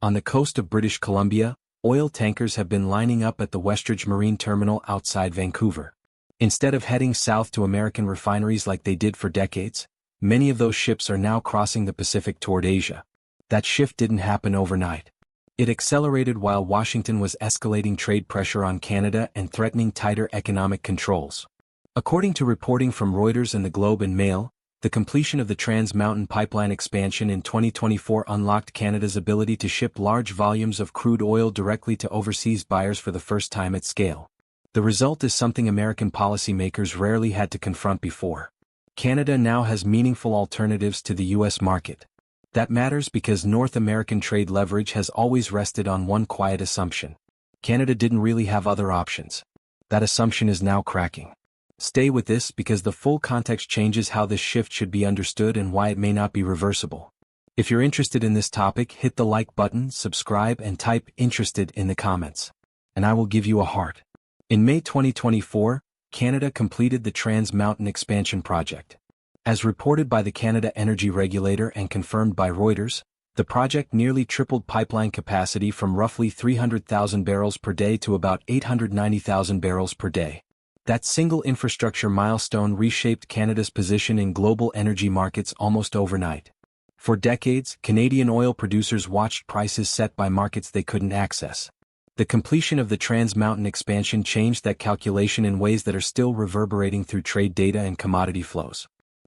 On the coast of British Columbia, oil tankers have been lining up at the Westridge Marine Terminal outside Vancouver. Instead of heading south to American refineries like they did for decades, many of those ships are now crossing the Pacific toward Asia. That shift didn't happen overnight. It accelerated while Washington was escalating trade pressure on Canada and threatening tighter economic controls. According to reporting from Reuters and the Globe and Mail, the completion of the Trans Mountain Pipeline expansion in 2024 unlocked Canada's ability to ship large volumes of crude oil directly to overseas buyers for the first time at scale. The result is something American policymakers rarely had to confront before. Canada now has meaningful alternatives to the U.S. market. That matters because North American trade leverage has always rested on one quiet assumption. Canada didn't really have other options. That assumption is now cracking. Stay with this because the full context changes how this shift should be understood and why it may not be reversible. If you're interested in this topic, hit the like button, subscribe, and type "interested" in the comments. And I will give you a heart. In May 2024, Canada completed the Trans Mountain Expansion project. As reported by the Canada Energy Regulator and confirmed by Reuters, the project nearly tripled pipeline capacity from roughly 300,000 barrels per day to about 890,000 barrels per day. That single infrastructure milestone reshaped Canada's position in global energy markets almost overnight. For decades, Canadian oil producers watched prices set by markets they couldn't access. The completion of the Trans Mountain expansion changed that calculation in ways that are still reverberating through trade data and commodity flows.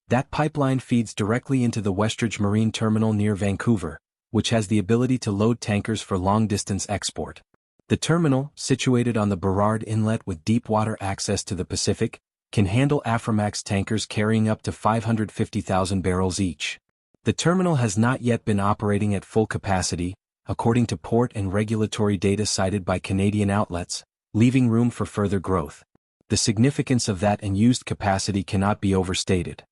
That pipeline feeds directly into the Westridge Marine Terminal near Vancouver, which has the ability to load tankers for long-distance export. The terminal, situated on the Burrard Inlet with deep water access to the Pacific, can handle Aframax tankers carrying up to 550,000 barrels each. The terminal has not yet been operating at full capacity, according to port and regulatory data cited by Canadian outlets, leaving room for further growth. The significance of that unused capacity cannot be overstated.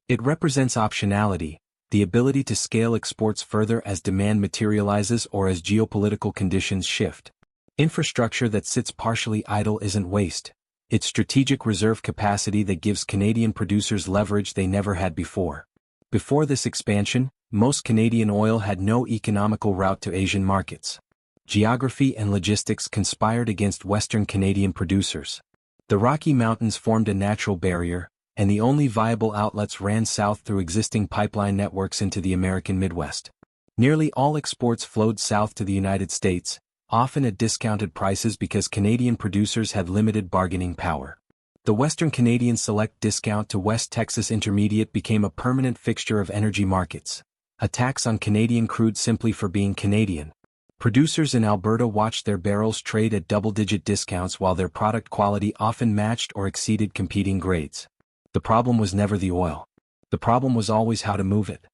It represents optionality, the ability to scale exports further as demand materializes or as geopolitical conditions shift. Infrastructure that sits partially idle isn't waste. It's strategic reserve capacity that gives Canadian producers leverage they never had before. Before this expansion, most Canadian oil had no economical route to Asian markets. Geography and logistics conspired against Western Canadian producers. The Rocky Mountains formed a natural barrier, and the only viable outlets ran south through existing pipeline networks into the American Midwest. Nearly all exports flowed south to the United States, often at discounted prices because Canadian producers had limited bargaining power. The Western Canadian Select discount to West Texas Intermediate became a permanent fixture of energy markets, a tax on Canadian crude simply for being Canadian. Producers in Alberta watched their barrels trade at double-digit discounts while their product quality often matched or exceeded competing grades. The problem was never the oil. The problem was always how to move it.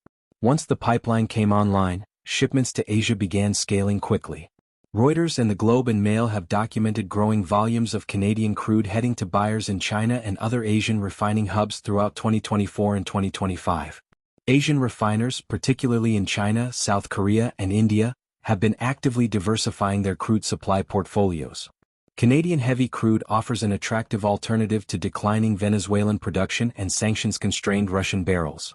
Once the pipeline came online, shipments to Asia began scaling quickly. Reuters and the Globe and Mail have documented growing volumes of Canadian crude heading to buyers in China and other Asian refining hubs throughout 2024 and 2025. Asian refiners, particularly in China, South Korea, and India, have been actively diversifying their crude supply portfolios. Canadian heavy crude offers an attractive alternative to declining Venezuelan production and sanctions-constrained Russian barrels.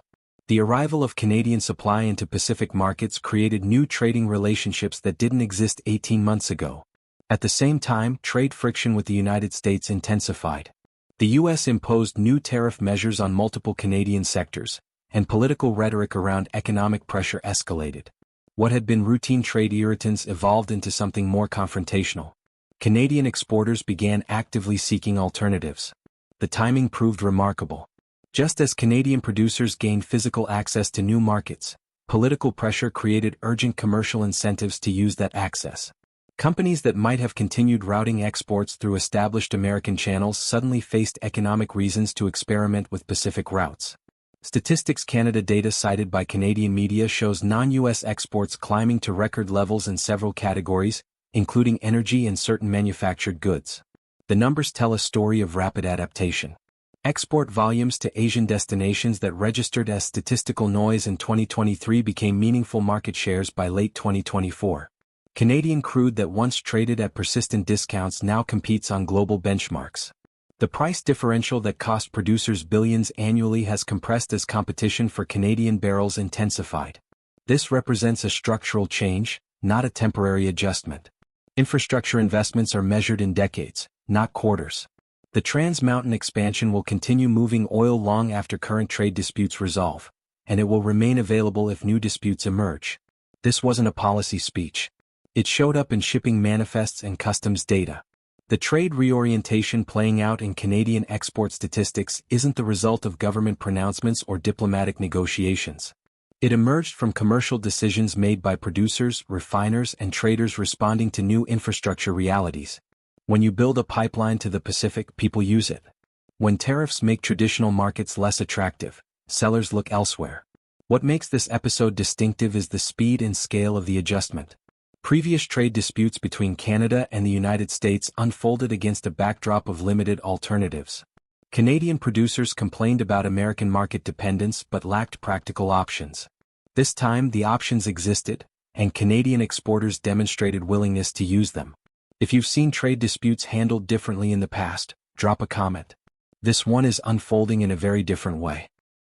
The arrival of Canadian supply into Pacific markets created new trading relationships that didn't exist 18 months ago. At the same time, trade friction with the United States intensified. The U.S. imposed new tariff measures on multiple Canadian sectors, and political rhetoric around economic pressure escalated. What had been routine trade irritants evolved into something more confrontational. Canadian exporters began actively seeking alternatives. The timing proved remarkable. Just as Canadian producers gained physical access to new markets, political pressure created urgent commercial incentives to use that access. Companies that might have continued routing exports through established American channels suddenly faced economic reasons to experiment with Pacific routes. Statistics Canada data cited by Canadian media shows non-U.S. exports climbing to record levels in several categories, including energy and certain manufactured goods. The numbers tell a story of rapid adaptation. Export volumes to Asian destinations that registered as statistical noise in 2023 became meaningful market shares by late 2024. Canadian crude that once traded at persistent discounts now competes on global benchmarks. The price differential that cost producers billions annually has compressed as competition for Canadian barrels intensified. This represents a structural change, not a temporary adjustment. Infrastructure investments are measured in decades, not quarters. The Trans Mountain expansion will continue moving oil long after current trade disputes resolve, and it will remain available if new disputes emerge. This wasn't a policy speech. It showed up in shipping manifests and customs data. The trade reorientation playing out in Canadian export statistics isn't the result of government pronouncements or diplomatic negotiations. It emerged from commercial decisions made by producers, refiners, and traders responding to new infrastructure realities. When you build a pipeline to the Pacific, people use it. When tariffs make traditional markets less attractive, sellers look elsewhere. What makes this episode distinctive is the speed and scale of the adjustment. Previous trade disputes between Canada and the United States unfolded against a backdrop of limited alternatives. Canadian producers complained about American market dependence but lacked practical options. This time the options existed, and Canadian exporters demonstrated willingness to use them. If you've seen trade disputes handled differently in the past, drop a comment. This one is unfolding in a very different way.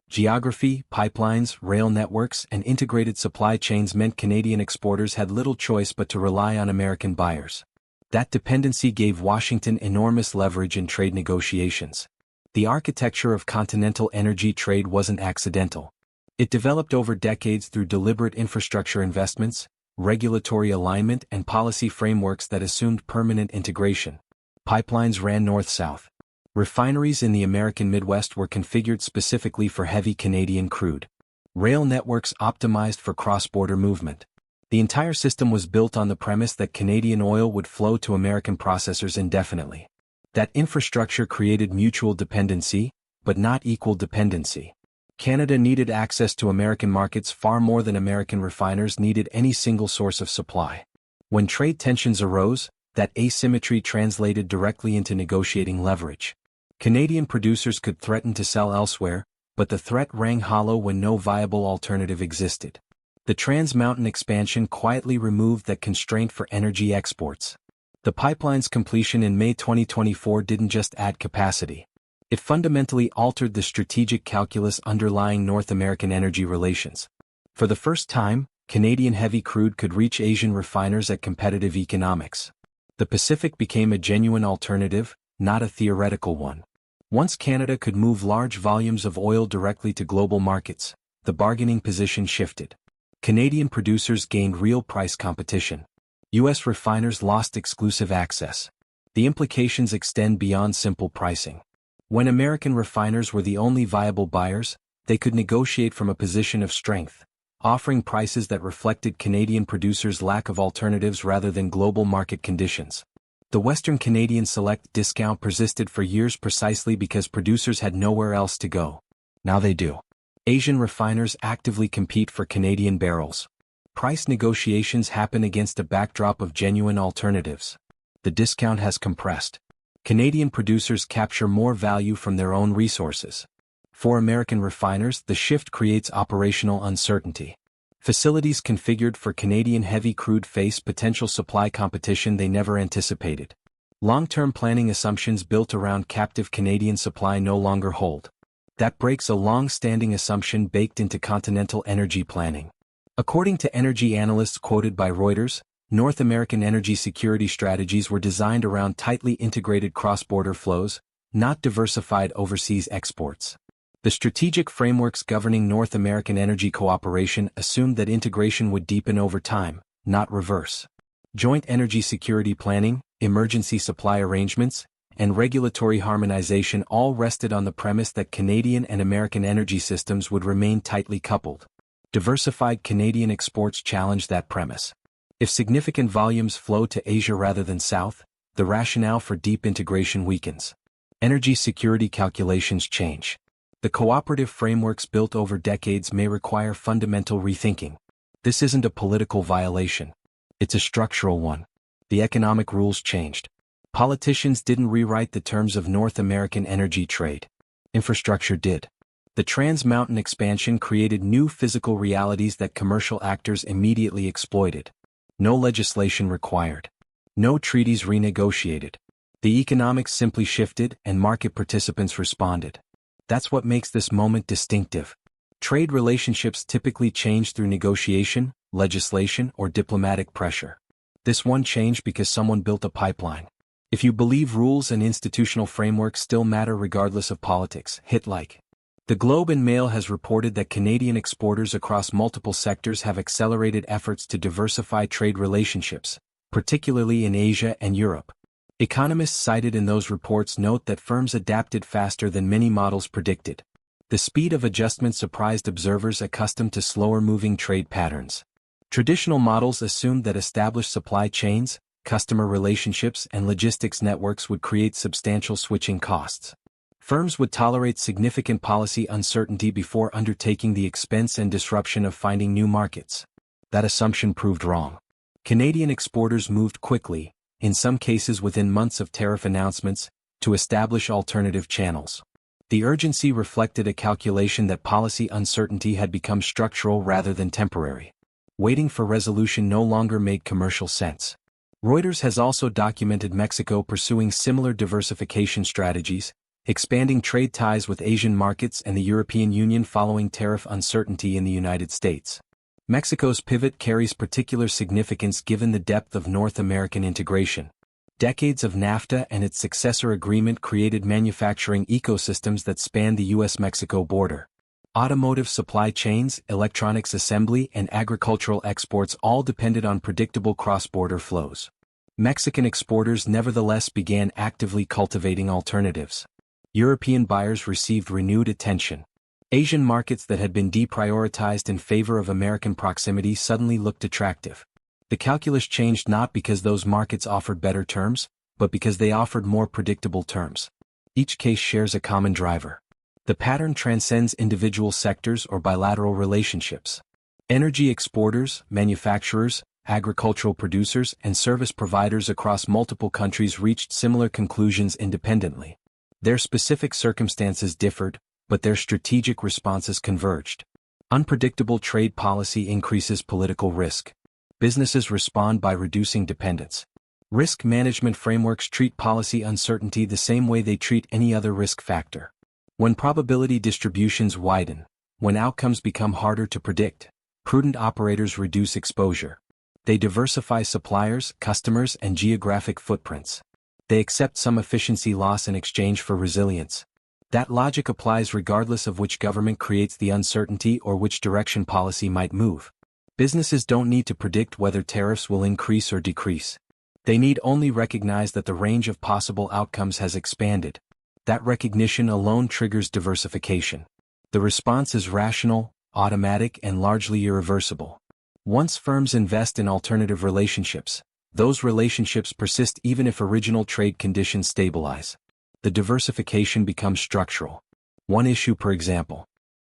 Geography, pipelines, rail networks, and integrated supply chains meant Canadian exporters had little choice but to rely on American buyers. That dependency gave Washington enormous leverage in trade negotiations. The architecture of continental energy trade wasn't accidental. It developed over decades through deliberate infrastructure investments, regulatory alignment, and policy frameworks that assumed permanent integration. Pipelines ran north-south. Refineries in the American Midwest were configured specifically for heavy Canadian crude. Rail networks optimized for cross-border movement. The entire system was built on the premise that Canadian oil would flow to American processors indefinitely. That infrastructure created mutual dependency, but not equal dependency. Canada needed access to American markets far more than American refiners needed any single source of supply. When trade tensions arose, that asymmetry translated directly into negotiating leverage. Canadian producers could threaten to sell elsewhere, but the threat rang hollow when no viable alternative existed. The Trans Mountain expansion quietly removed that constraint for energy exports. The pipeline's completion in May 2024 didn't just add capacity. It fundamentally altered the strategic calculus underlying North American energy relations. For the first time, Canadian heavy crude could reach Asian refiners at competitive economics. The Pacific became a genuine alternative, not a theoretical one. Once Canada could move large volumes of oil directly to global markets, the bargaining position shifted. Canadian producers gained real price competition. U.S. refiners lost exclusive access. The implications extend beyond simple pricing. When American refiners were the only viable buyers, they could negotiate from a position of strength, offering prices that reflected Canadian producers' lack of alternatives rather than global market conditions. The Western Canadian Select discount persisted for years precisely because producers had nowhere else to go. Now they do. Asian refiners actively compete for Canadian barrels. Price negotiations happen against a backdrop of genuine alternatives. The discount has compressed. Canadian producers capture more value from their own resources. For American refiners, the shift creates operational uncertainty. Facilities configured for Canadian heavy crude face potential supply competition they never anticipated. Long-term planning assumptions built around captive Canadian supply no longer hold. That breaks a long-standing assumption baked into continental energy planning. According to energy analysts quoted by Reuters, North American energy security strategies were designed around tightly integrated cross-border flows, not diversified overseas exports. The strategic frameworks governing North American energy cooperation assumed that integration would deepen over time, not reverse. Joint energy security planning, emergency supply arrangements, and regulatory harmonization all rested on the premise that Canadian and American energy systems would remain tightly coupled. Diversified Canadian exports challenged that premise. If significant volumes flow to Asia rather than south, the rationale for deep integration weakens. Energy security calculations change. The cooperative frameworks built over decades may require fundamental rethinking. This isn't a political violation. It's a structural one. The economic rules changed. Politicians didn't rewrite the terms of North American energy trade. Infrastructure did. The Trans Mountain expansion created new physical realities that commercial actors immediately exploited. No legislation required. No treaties renegotiated. The economics simply shifted and market participants responded. That's what makes this moment distinctive. Trade relationships typically change through negotiation, legislation, or diplomatic pressure. This one changed because someone built a pipeline. If you believe rules and institutional frameworks still matter regardless of politics, hit like. The Globe and Mail has reported that Canadian exporters across multiple sectors have accelerated efforts to diversify trade relationships, particularly in Asia and Europe. Economists cited in those reports note that firms adapted faster than many models predicted. The speed of adjustment surprised observers accustomed to slower-moving trade patterns. Traditional models assumed that established supply chains, customer relationships, and logistics networks would create substantial switching costs. Firms would tolerate significant policy uncertainty before undertaking the expense and disruption of finding new markets. That assumption proved wrong. Canadian exporters moved quickly, in some cases within months of tariff announcements, to establish alternative channels. The urgency reflected a calculation that policy uncertainty had become structural rather than temporary. Waiting for resolution no longer made commercial sense. Reuters has also documented Mexico pursuing similar diversification strategies, expanding trade ties with Asian markets and the European Union following tariff uncertainty in the United States. Mexico's pivot carries particular significance given the depth of North American integration. Decades of NAFTA and its successor agreement created manufacturing ecosystems that spanned the U.S.-Mexico border. Automotive supply chains, electronics assembly, and agricultural exports all depended on predictable cross-border flows. Mexican exporters nevertheless began actively cultivating alternatives. European buyers received renewed attention. Asian markets that had been deprioritized in favor of American proximity suddenly looked attractive. The calculus changed not because those markets offered better terms, but because they offered more predictable terms. Each case shares a common driver. The pattern transcends individual sectors or bilateral relationships. Energy exporters, manufacturers, agricultural producers, and service providers across multiple countries reached similar conclusions independently. Their specific circumstances differed, but their strategic responses converged. Unpredictable trade policy increases political risk. Businesses respond by reducing dependence. Risk management frameworks treat policy uncertainty the same way they treat any other risk factor. When probability distributions widen, when outcomes become harder to predict, prudent operators reduce exposure. They diversify suppliers, customers, and geographic footprints. They accept some efficiency loss in exchange for resilience. That logic applies regardless of which government creates the uncertainty or which direction policy might move. Businesses don't need to predict whether tariffs will increase or decrease. They need only recognize that the range of possible outcomes has expanded. That recognition alone triggers diversification. The response is rational, automatic, and largely irreversible. Once firms invest in alternative relationships, those relationships persist even if original trade conditions stabilize. The diversification becomes structural. One issue per example.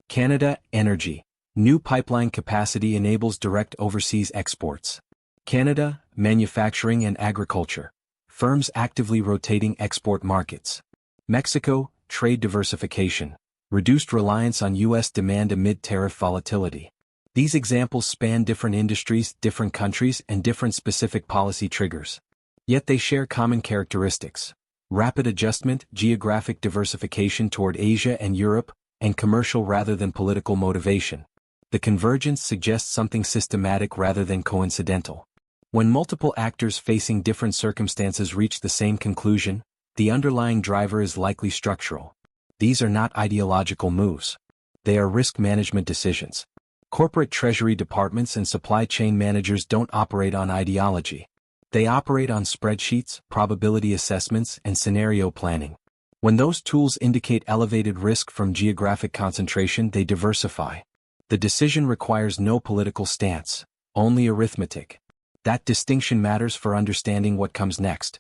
Canada, energy. New pipeline capacity enables direct overseas exports. Canada, manufacturing and agriculture. Firms actively rotating export markets. Mexico, trade diversification. Reduced reliance on U.S. demand amid tariff volatility. These examples span different industries, different countries, and different specific policy triggers. Yet they share common characteristics. Rapid adjustment, geographic diversification toward Asia and Europe, and commercial rather than political motivation. The convergence suggests something systematic rather than coincidental. When multiple actors facing different circumstances reach the same conclusion, the underlying driver is likely structural. These are not ideological moves. They are risk management decisions. Corporate treasury departments and supply chain managers don't operate on ideology. They operate on spreadsheets, probability assessments, and scenario planning. When those tools indicate elevated risk from geographic concentration, they diversify. The decision requires no political stance, only arithmetic. That distinction matters for understanding what comes next.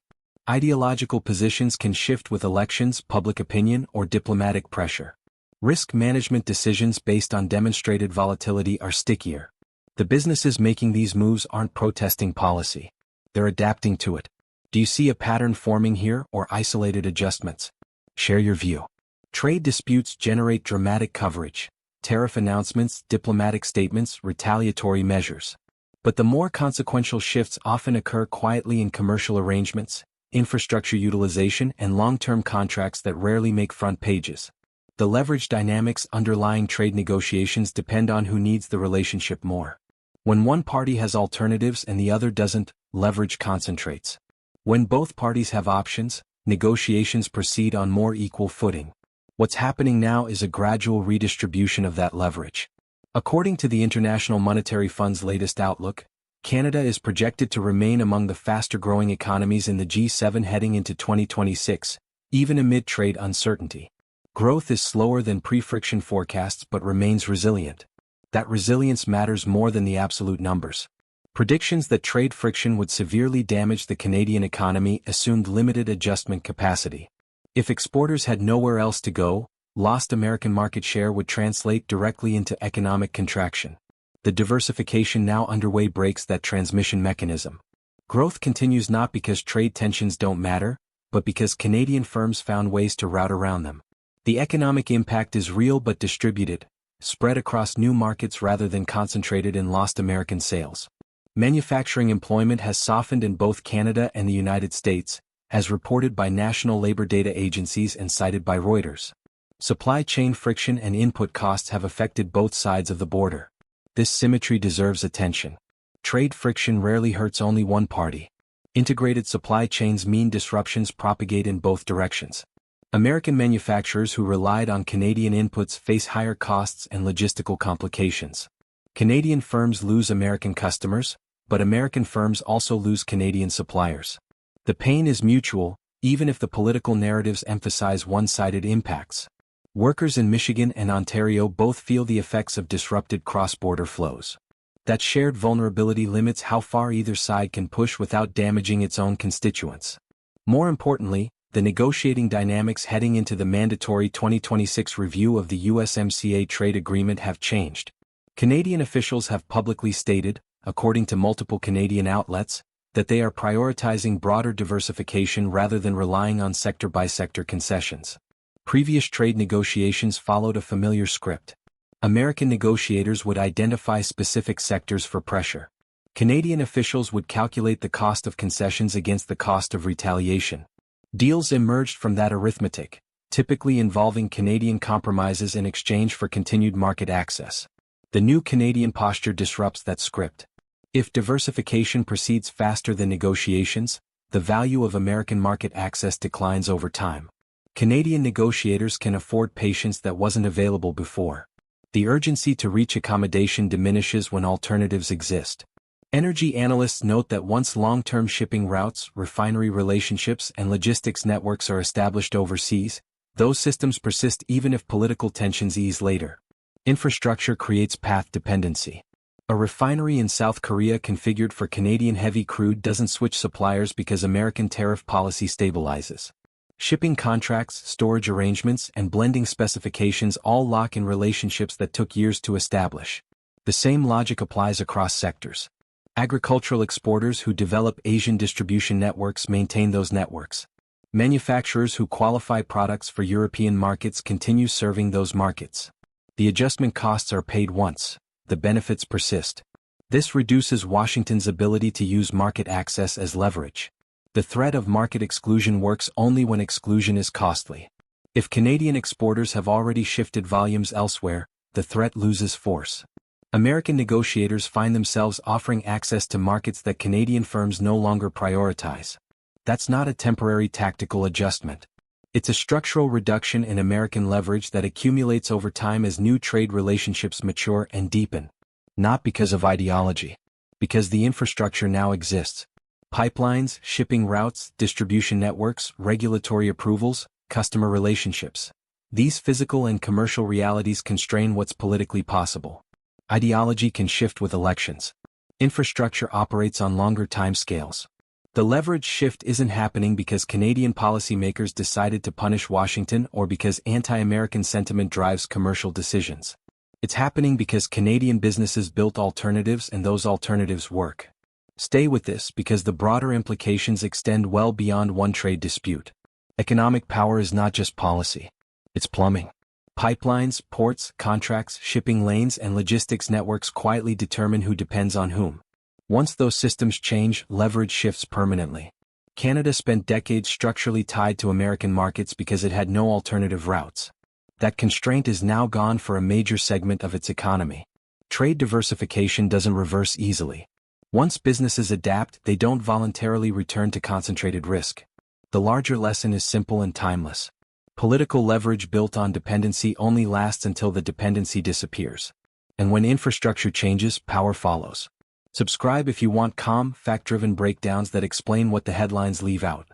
Ideological positions can shift with elections, public opinion, or diplomatic pressure. Risk management decisions based on demonstrated volatility are stickier. The businesses making these moves aren't protesting policy. They're adapting to it. Do you see a pattern forming here or isolated adjustments? Share your view. Trade disputes generate dramatic coverage. Tariff announcements, diplomatic statements, retaliatory measures. But the more consequential shifts often occur quietly in commercial arrangements, infrastructure utilization, and long-term contracts that rarely make front pages. The leverage dynamics underlying trade negotiations depend on who needs the relationship more. When one party has alternatives and the other doesn't, leverage concentrates. When both parties have options, negotiations proceed on more equal footing. What's happening now is a gradual redistribution of that leverage. According to the International Monetary Fund's latest outlook, Canada is projected to remain among the faster-growing economies in the G7 heading into 2026, even amid trade uncertainty. Growth is slower than pre-friction forecasts but remains resilient. That resilience matters more than the absolute numbers. Predictions that trade friction would severely damage the Canadian economy assumed limited adjustment capacity. If exporters had nowhere else to go, lost American market share would translate directly into economic contraction. The diversification now underway breaks that transmission mechanism. Growth continues not because trade tensions don't matter, but because Canadian firms found ways to route around them. The economic impact is real but distributed, spread across new markets rather than concentrated in lost American sales. Manufacturing employment has softened in both Canada and the United States, as reported by national labor data agencies and cited by Reuters. Supply chain friction and input costs have affected both sides of the border. This symmetry deserves attention. Trade friction rarely hurts only one party. Integrated supply chains mean disruptions propagate in both directions. American manufacturers who relied on Canadian inputs face higher costs and logistical complications. Canadian firms lose American customers, but American firms also lose Canadian suppliers. The pain is mutual, even if the political narratives emphasize one-sided impacts. Workers in Michigan and Ontario both feel the effects of disrupted cross-border flows. That shared vulnerability limits how far either side can push without damaging its own constituents. More importantly, the negotiating dynamics heading into the mandatory 2026 review of the USMCA trade agreement have changed. Canadian officials have publicly stated, according to multiple Canadian outlets, that they are prioritizing broader diversification rather than relying on sector-by-sector concessions. Previous trade negotiations followed a familiar script. American negotiators would identify specific sectors for pressure. Canadian officials would calculate the cost of concessions against the cost of retaliation. Deals emerged from that arithmetic, typically involving Canadian compromises in exchange for continued market access. The new Canadian posture disrupts that script. If diversification proceeds faster than negotiations, the value of American market access declines over time. Canadian negotiators can afford patience that wasn't available before. The urgency to reach accommodation diminishes when alternatives exist. Energy analysts note that once long-term shipping routes, refinery relationships, and logistics networks are established overseas, those systems persist even if political tensions ease later. Infrastructure creates path dependency. A refinery in South Korea configured for Canadian heavy crude doesn't switch suppliers because American tariff policy stabilizes. Shipping contracts, storage arrangements, and blending specifications all lock in relationships that took years to establish. The same logic applies across sectors. Agricultural exporters who develop Asian distribution networks maintain those networks. Manufacturers who qualify products for European markets continue serving those markets. The adjustment costs are paid once, the benefits persist. This reduces Washington's ability to use market access as leverage. The threat of market exclusion works only when exclusion is costly. If Canadian exporters have already shifted volumes elsewhere, the threat loses force. American negotiators find themselves offering access to markets that Canadian firms no longer prioritize. That's not a temporary tactical adjustment. It's a structural reduction in American leverage that accumulates over time as new trade relationships mature and deepen. Not because of ideology. Because the infrastructure now exists. Pipelines, shipping routes, distribution networks, regulatory approvals, customer relationships. These physical and commercial realities constrain what's politically possible. Ideology can shift with elections. Infrastructure operates on longer timescales. The leverage shift isn't happening because Canadian policymakers decided to punish Washington or because anti-American sentiment drives commercial decisions. It's happening because Canadian businesses built alternatives and those alternatives work. Stay with this because the broader implications extend well beyond one trade dispute. Economic power is not just policy. It's plumbing. Pipelines, ports, contracts, shipping lanes, and logistics networks quietly determine who depends on whom. Once those systems change, leverage shifts permanently. Canada spent decades structurally tied to American markets because it had no alternative routes. That constraint is now gone for a major segment of its economy. Trade diversification doesn't reverse easily. Once businesses adapt, they don't voluntarily return to concentrated risk. The larger lesson is simple and timeless. Political leverage built on dependency only lasts until the dependency disappears. And when infrastructure changes, power follows. Subscribe if you want calm, fact-driven breakdowns that explain what the headlines leave out.